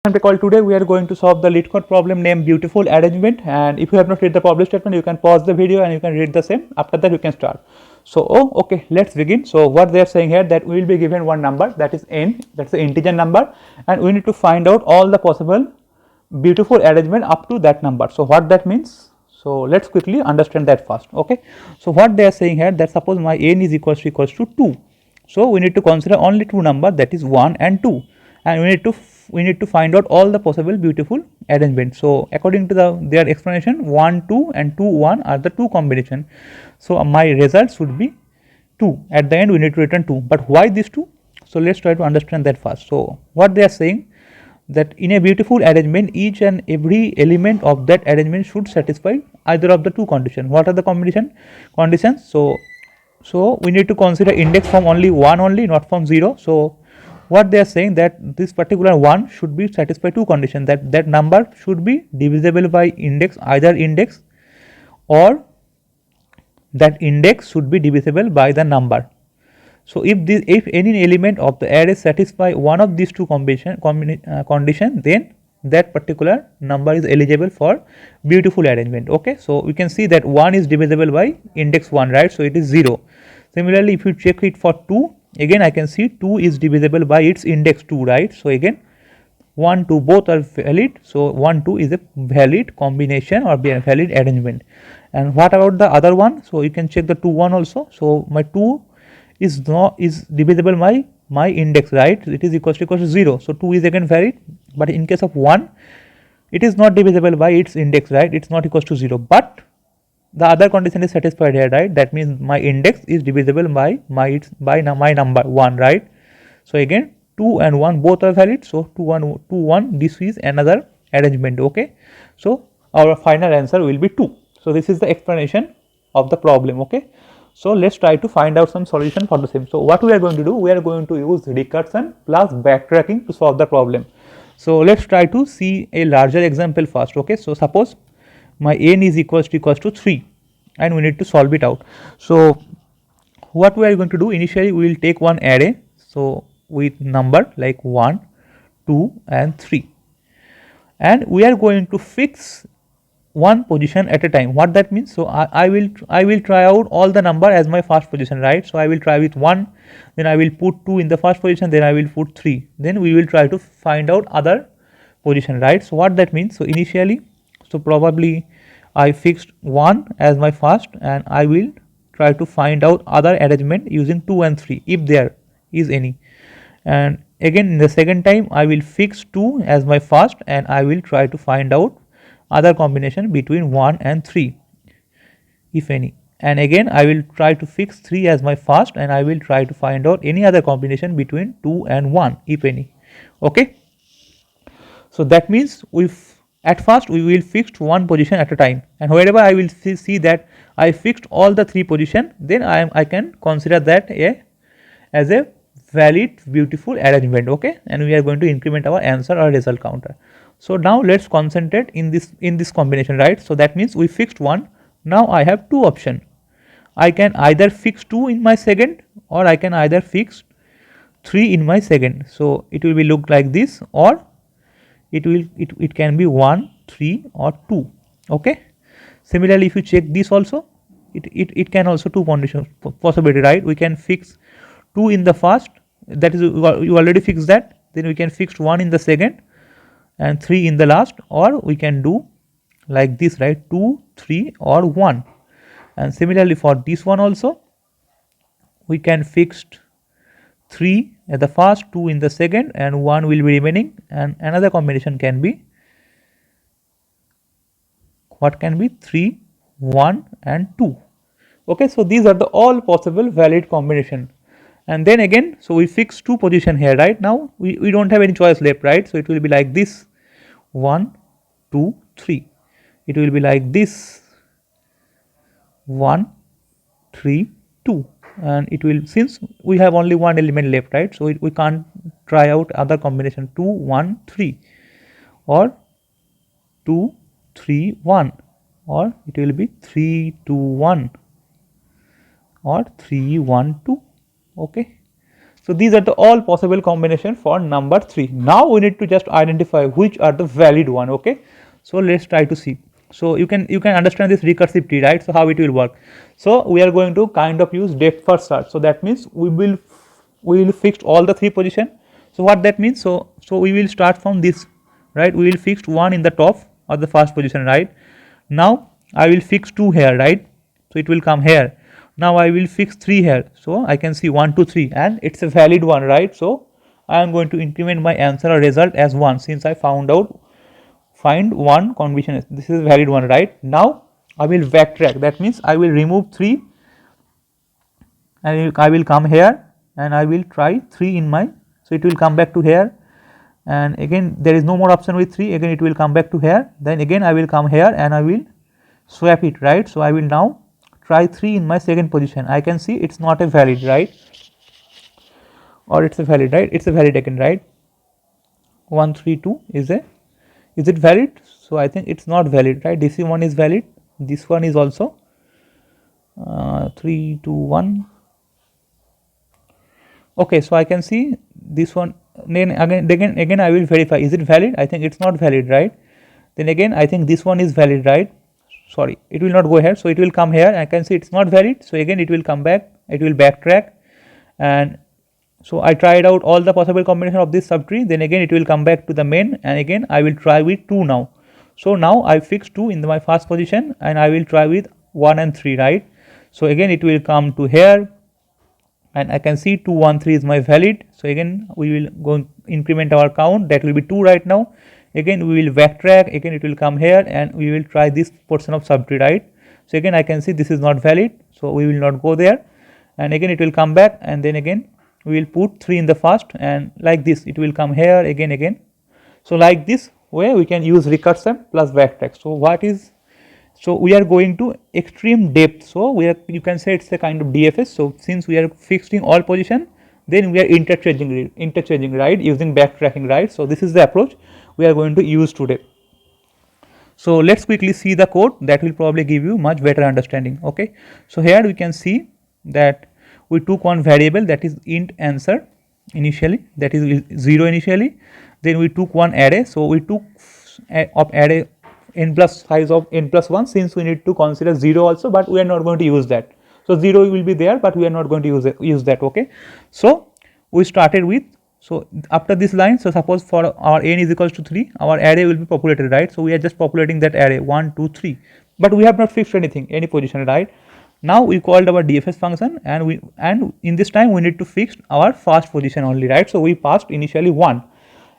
Call. Today we are going to solve the LeetCode problem named beautiful arrangement, and if you have not read the problem statement you can pause the video and you can read the same. After that you can start. So okay, let's begin. So what they are saying here, that we will be given one number, that is n, that's the integer number, and we need to find out all the possible beautiful arrangement up to that number. So what that means, so let's quickly understand that first. Okay, so what they are saying here, that suppose my n is equals to 2, so we need to consider only two numbers, that is 1 and 2, and we need to find out all the possible beautiful arrangement. So according to their explanation, 1 2 and 2 1 are the two combination. So my result should be 2. At the end we need to return 2, but why these two? So let's try to understand that first. So what they are saying, that in a beautiful arrangement, each and every element of that arrangement should satisfy either of the two conditions. What are the conditions? So we need to consider index from only 1 only, not from 0. So what they are saying, that this particular 1 should be satisfied two conditions, that number should be divisible by index, either index, or that index should be divisible by the number. So if any element of the array satisfy one of these two condition, then that particular number is eligible for beautiful arrangement. Okay, so we can see that 1 is divisible by index 1, right? So it is 0. Similarly, if you check it for 2, again I can see 2 is divisible by its index 2, right? So again 1 2 both are valid. So 1 2 is a valid combination or valid arrangement. And what about the other one? So you can check the 2 1 also. So my 2 is divisible by my index, right? It is equals to 0. So 2 is again valid, but in case of 1 it is not divisible by its index, right? It's not equals to 0, but the other condition is satisfied here, right? That means my index is divisible by my number 1, right? So again 2 and 1 both are valid. So 2 1 this is another arrangement. Okay, so our final answer will be 2. So this is the explanation of the problem. Okay, so let's try to find out some solution for the same. So what we are going to do, we are going to use recursion plus backtracking to solve the problem. So let's try to see a larger example first. Okay, so suppose my n is equals to 3 and we need to solve it out. So what we are going to do, initially we will take one array, so with number like 1 2 and 3, and we are going to fix one position at a time. What that means, so I will try out all the number as my first position, right? So I will try with 1, then I will put 2 in the first position, then I will put 3, then we will try to find out other position, right? So what that means, so initially, so probably I fixed 1 as my first, and I will try to find out other arrangement using 2 and 3 if there is any, and again in the second time I will fix 2 as my first, and I will try to find out other combination between 1 and 3 if any, and again I will try to fix 3 as my first, and I will try to find out any other combination between 2 and 1 if any. Okay, so that means at first we will fix one position at a time, and wherever I will see that I fixed all the 3 position, then I can consider that as a valid beautiful arrangement. Okay, and we are going to increment our answer or result counter. So now let's concentrate in this combination, right? So that means we fixed 1. Now I have two options. I can either fix 2 in my second, or I can either fix 3 in my second. So it will be look like this, or it can be 1 3 or 2. Okay, similarly if you check this also, it can also two conditions possibility, right? We can fix 2 in the first, that is you already fixed that, then we can fix 1 in the second and 3 in the last, or we can do like this, right? 2 3 or 1. And similarly for this one also, we can fix 3 at the first, 2 in the second, and 1 will be remaining, and another combination can be, what can be, 3 1 and 2. Okay, so these are the all possible valid combination. And then again, so we fix 2 position here, right? Now we don't have any choice left, right? So it will be like this, 1 2 3. It will be like this, 1 3 2, and it will, since we have only one element left, right? So we can't try out other combination 2 1 3 or 2 3 1, or it will be 3 2 1 or 3 1 2. Okay, So these are the all possible combination for number 3. Now we need to just identify which are the valid one. Okay, so let's try to see. So you can understand this recursive tree, right? So how it will work. So we are going to kind of use depth first search. So that means we will fix all the 3 position. So what that means? So we will start from this, right? We will fix 1 in the top of the first position, right? Now I will fix 2 here, right? So it will come here. Now I will fix 3 here. So I can see 1, 2, 3 and it's a valid one, right? So I am going to increment my answer or result as 1 since I find one combination. This is a valid one, right? Now I will backtrack. That means I will remove 3 and I will come here and I will try 3 in my, so it will come back to here, and again there is no more option with 3, again it will come back to here, then again I will come here and I will swap it, right? So I will now try 3 in my second position. I can see it's not a valid, right? Or it's a valid, right? It's a valid again, right? 1, 3, 2 is it valid? So I think it's not valid, right? This one is valid, this one is also 3, 2, 1. Okay, so I can see this one. Then again I will verify, is it valid? I think it's not valid, right? Then again I think this one is valid, right? Sorry, it will not go here, so it will come here. I can see it's not valid, so again it will come back, it will backtrack, and so I tried out all the possible combination of this subtree, then again it will come back to the main, and again I will try with 2 now. So now I fixed 2 in my first position and I will try with 1 and 3, right? So again it will come to here and I can see 2, 1, 3 is my valid. So again we will go increment our count, that will be 2 right now. Again we will backtrack, again it will come here and we will try this portion of subtree, right? So again I can see this is not valid, so we will not go there, and again it will come back, and then again we will put 3 in the first, and like this it will come here again. So like this way we can use recursion plus backtrack. So we are going to extreme depth. So you can say it's a kind of DFS. So since we are fixing all position, then we are interchanging, right, using backtracking, right? So this is the approach we are going to use today. So let's quickly see the code, that will probably give you much better understanding. Okay, so here we can see that we took one variable, that is int answer initially, that is 0 initially. Then we took one array, so we took of array n plus size of n plus 1, since we need to consider 0 also, but we are not going to use that. So 0 will be there, but we are not going to use that. Okay, so we started with, so after this line, so suppose for our n is equals to 3, our array will be populated, right? So we are just populating that array 1, 2, 3, but we have not fixed anything, any position, right? Now we called our DFS function, and in this time we need to fix our first position only, right? So we passed initially 1,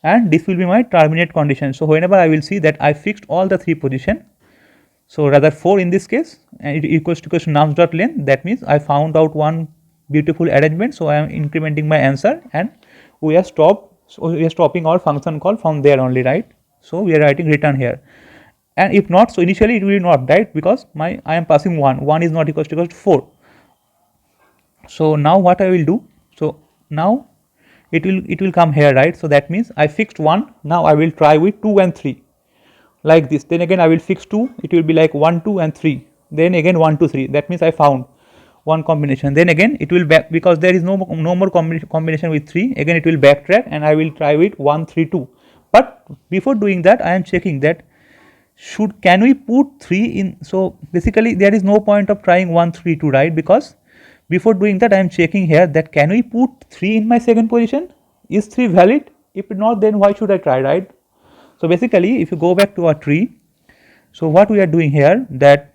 and this will be my terminate condition. So whenever I will see that I fixed all the 3 position, so rather 4 in this case, and it equals to nums.length, that means I found out one beautiful arrangement. So I am incrementing my answer, and we are stopping our function call from there only, right? So we are writing return here, and if not, so initially it will not, right, because I am passing 1 is not equals to 4. So now what I will do, so now it will come here, right? So that means I fixed 1, now I will try with 2 and 3 like this, then again I will fix 2, it will be like 1, 2 and 3, then again 1, 2, 3, that means I found one combination, then again it will back, because there is no more combination with 3, again it will backtrack and I will try with 1, 3, 2. But before doing that, I am checking that can we put 3 in. So basically there is no point of trying 1, 3, 2, right? Because before doing that I am checking here that can we put 3 in my second position, is 3 valid? If not, then why should I try, right? So basically if you go back to our tree, so what we are doing here, that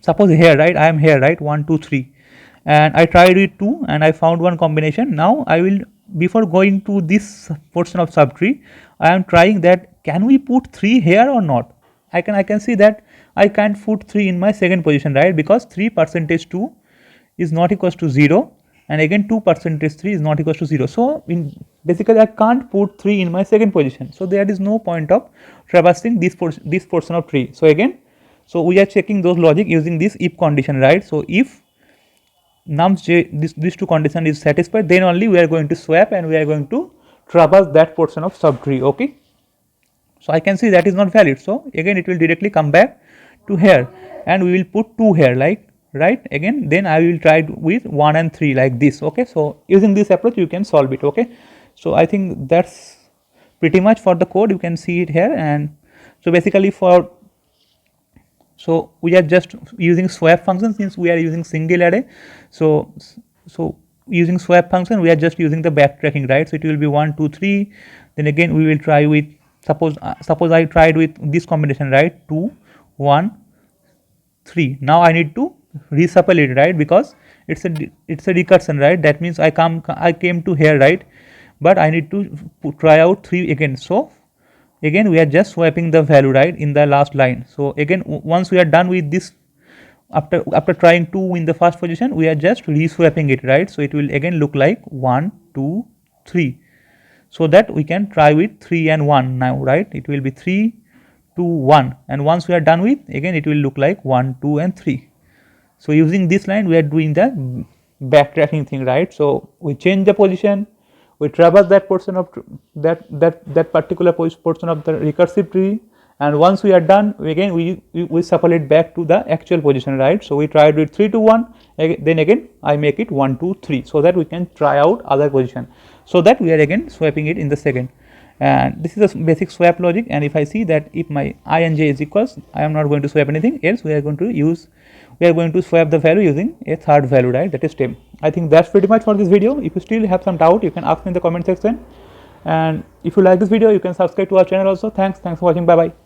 suppose here, right, I am here, right, 1, 2, 3, and I tried with 2 and I found one combination. Now I will, before going to this portion of subtree, I am trying that can we put 3 here or not. I can see that I can't put 3 in my second position, right, because 3% 2 is not equals to 0, and again 2% 3 is not equals to 0. So basically I can't put 3 in my second position, so there is no point of traversing this portion of tree. So again, so we are checking those logic using this if condition, right? So if nums j, this 2 condition is satisfied, then only we are going to swap and we are going to traverse that portion of subtree. Okay, so I can see that is not valid, so again it will directly come back to here and we will put 2 here, like, right? Again, then I will try it with 1 and 3 like this. Okay, so using this approach you can solve it. Okay, so I think that's pretty much for the code. You can see it here. And so basically so we are just using swap function since we are using single array. So using swap function we are just using the backtracking, right? So it will be 1 2 3, then again we will try with suppose I tried with this combination, right? 2 1 3. Now I need to reshuffle it, right? Because it's a recursion, right? That means I came to here, right? But I need to try out 3 again. So again we are just swapping the value, right, in the last line. So again once we are done with this, after trying 2 in the first position, we are just reswapping it, right? So it will again look like 1 2 3, so that we can try with 3 and 1 now, right? It will be 3 2 1, and once we are done with, again it will look like 1 2 and 3. So using this line we are doing the backtracking thing, right? So we change the position, we traverse that portion of that particular portion of the recursive tree, and once we are done, again we shuffle it back to the actual position, right? So we tried with 3 2 1, then again I make it 1 2 3, so that we can try out other position, so that we are again swapping it in the second. And this is a basic swap logic. And if I see that if my I and j is equals, I am not going to swap anything else. We are going to swap the value using a third value, right? That is temp. I think that's pretty much for this video. If you still have some doubt, you can ask me in the comment section. And if you like this video, you can subscribe to our channel also. Thanks for watching. Bye bye.